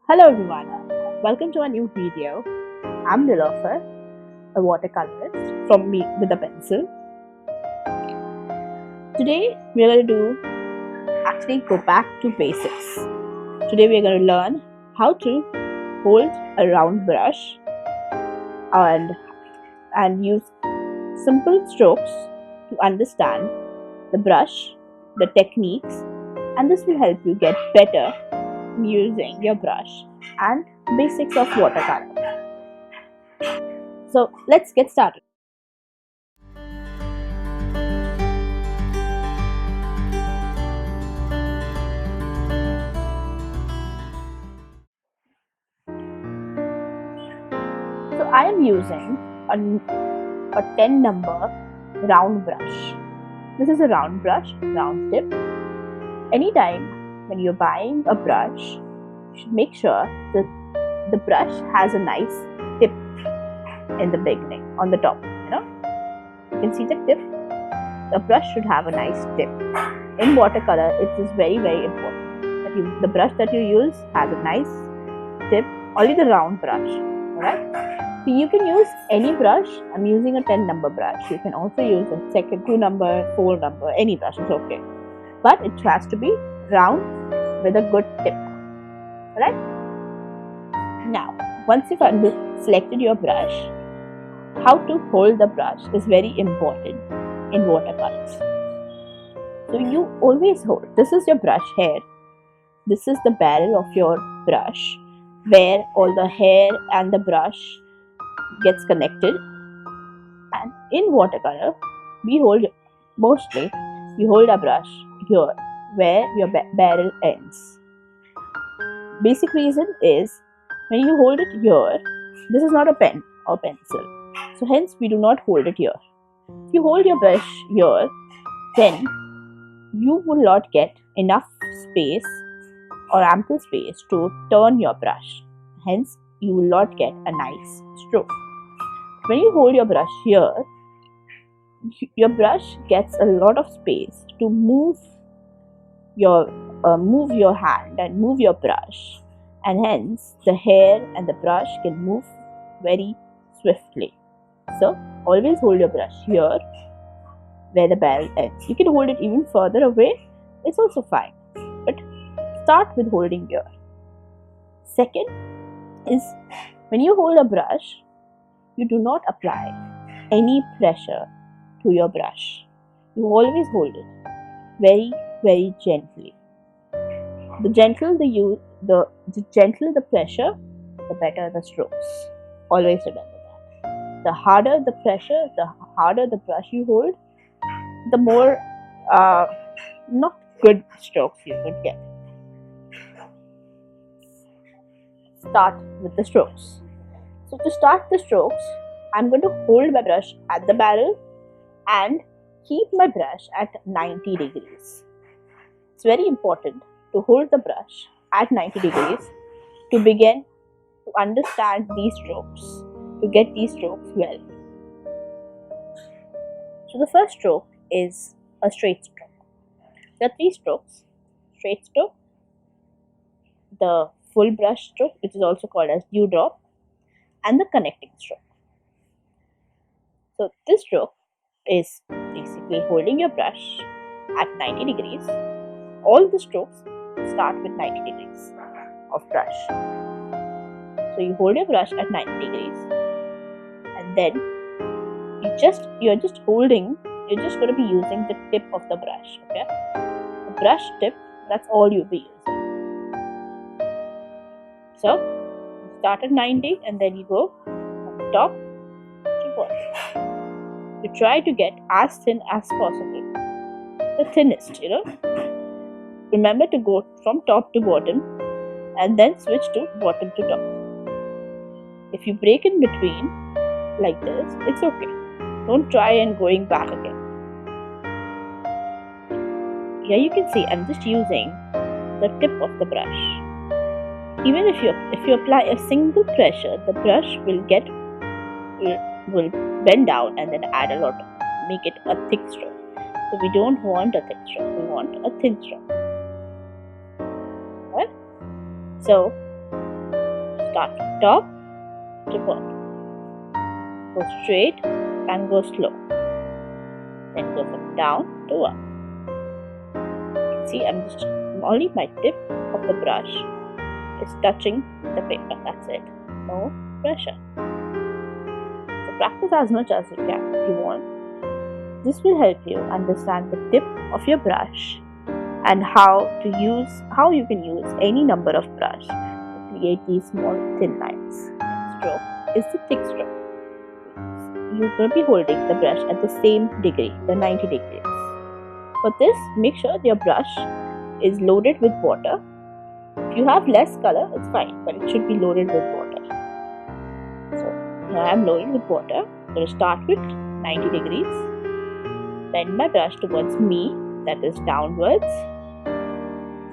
Hello everyone, welcome to a new video. I'm Nilofer, a watercolorist from me with a pencil. Today we're going to go back to basics. Today we're going to learn how to hold a round brush and use simple strokes to understand the brush, the techniques, and this will help you get better using your brush and basics of watercolor. So let's get started. So I am using a 10 number round brush. This is a round brush, round tip. Anytime when you're buying a brush, you should make sure that the brush has a nice tip in the beginning, on the top. You can see the tip. The brush should have a nice tip. In watercolor, it is very important that the brush that you use has a nice tip. Only the round brush, alright? So you can use any brush. I'm using a 10 number brush. You can also use a second 2 number, 4 number, any brush is okay. But it has to be round with a good tip. Alright? Now, once you've selected your brush, how to hold the brush is very important in watercolors. So you always hold. This is your brush hair. This is the barrel of your brush, where all the hair and the brush gets connected. And in watercolor, we hold a brush here where your barrel ends. Basic reason is when you hold it here, this is not a pen or pencil, so hence we do not hold it here. If you hold your brush here, then you will not get enough space or ample space to turn your brush, hence you will not get a nice stroke. When you hold your brush here, your brush gets a lot of space to move your hand and move your brush, and hence the hair and the brush can move very swiftly. So always hold your brush here where the barrel ends. You can hold it even further away, it's also fine, but start with holding here. Second is, when you hold a brush, you do not apply any pressure to your brush. You always hold it very gently. The gentler the pressure, the better the strokes. Always remember that. The harder the pressure, the harder the brush you hold, the more not good strokes you would get. Start with the strokes. So to start the strokes, I'm going to hold my brush at the barrel and keep my brush at 90 degrees. It's very important to hold the brush at 90 degrees to begin to understand these strokes, to get these strokes well. So the first stroke is a straight stroke. There are 3 strokes: straight stroke, the full brush stroke, which is also called as dewdrop, and the connecting stroke. So this stroke is basically holding your brush at 90 degrees. All the strokes start with 90 degrees of brush. So you hold your brush at 90 degrees, and then you're just going to be using the tip of the brush, okay? The brush tip, that's all you'll be using. So you start at 90 and then you go from top to bottom. You try to get as thin as possible, the thinnest, Remember to go from top to bottom and then switch to bottom to top. If you break in between like this, it's okay. Don't try and going back again. Here you can see I'm just using the tip of the brush. Even if you apply a single pressure, the brush will bend down and then make it a thick stroke. So we don't want a thick stroke, we want a thin stroke. Right? So start from top to bottom. Go straight and go slow. Then go from down to up. See, only my tip of the brush is touching the paper. That's it. No pressure. So practice as much as you can if you want. This will help you understand the tip of your brush and how you can use any number of brush to create these small thin lines. Next stroke is the thick stroke. You're going to be holding the brush at the same degree, the 90 degrees. For this, make sure your brush is loaded with water. If you have less color, it's fine, but it should be loaded with water. So here I am loaded with water. I'm going to start with 90 degrees. Bend my brush towards me, that is downwards.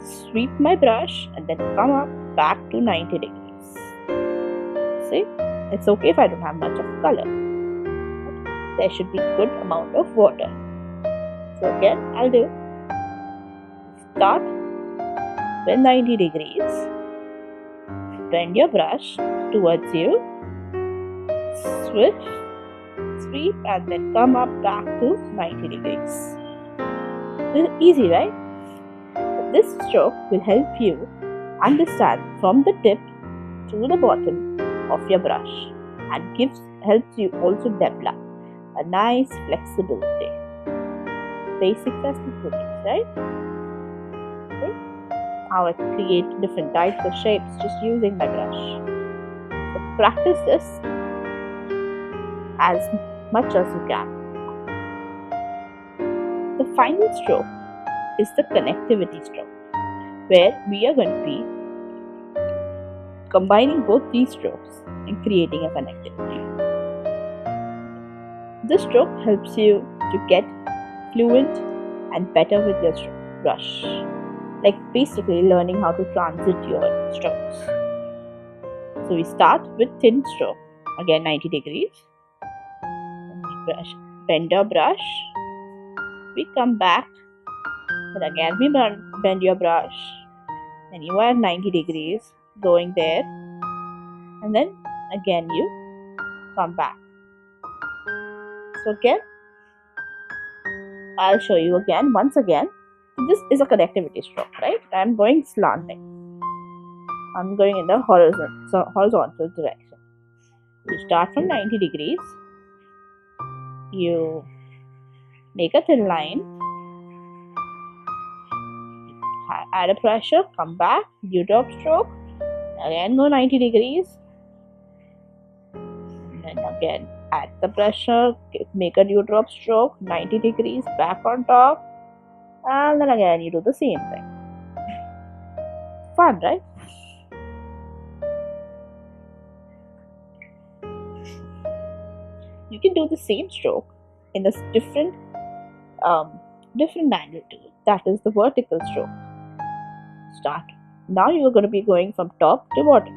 Sweep my brush and then come up back to 90 degrees. See, it's okay if I don't have much of color. There should be good amount of water. So again, I'll do start with 90 degrees. Bend your brush towards you. Sweep and then come up back to 90 degrees. This is easy, right? This stroke will help you understand from the tip to the bottom of your brush and helps you also develop a nice flexibility. Basics as simple, right? See how I create different types of shapes just using my brush. So practice this as much as you can. The final stroke is the connectivity stroke, where we are going to be combining both these strokes and creating a connectivity. This stroke helps you to get fluent and better with your brush, like basically learning how to transit your strokes. So we start with thin stroke, again 90 degrees. Bend your brush. We come back, and again we bend your brush. Then you are 90 degrees going there, and then again you come back. So again, I'll show you again. Once again, this is a connectivity stroke, right? I'm going slanting. I'm going in the horizontal direction. You start from 90 degrees. You make a thin line. Add a pressure. Come back. Dewdrop stroke. Again go 90 degrees. And then again add the pressure. Make a dewdrop stroke. 90 degrees. Back on top. And then again you do the same thing. Fun, right? You can do the same stroke in a different magnitude. That is the vertical stroke. Start. Now you are going to be going from top to bottom.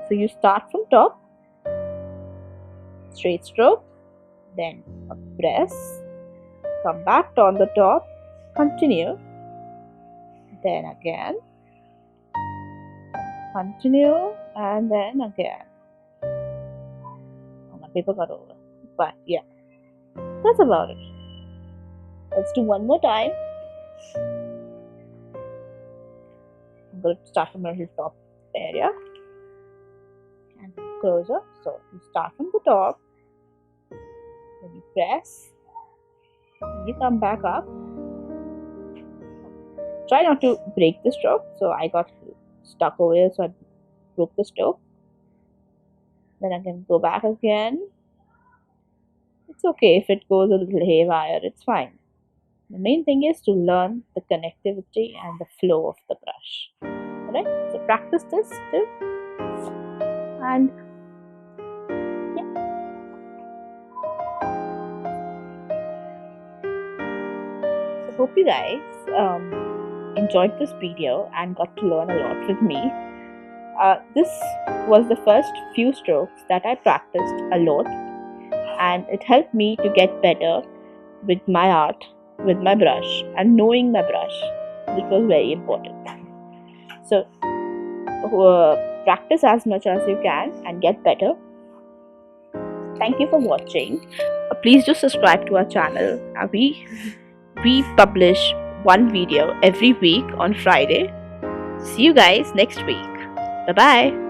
So you start from top, straight stroke, then a press, come back on the top, continue, then again, continue, and then again. Oh, my paper got over. But yeah, that's about it. Let's do one more time. I'm going to start from the top area and closer. So you start from the top, then you press, and you come back up. Try not to break the stroke. So I got stuck over here, so I broke the stroke. Then I can go back again. It's okay if it goes a little haywire, it's fine. The main thing is to learn the connectivity and the flow of the brush. Alright, so practice this too. And yeah. So hope you guys enjoyed this video and got to learn a lot with me. This was the first few strokes that I practiced a lot, and it helped me to get better with my art, with my brush, and knowing my brush, which was very important. So practice as much as you can and get better. Thank you for watching. Please do subscribe to our channel. We publish one video every week on Friday. See you guys next week. Bye bye.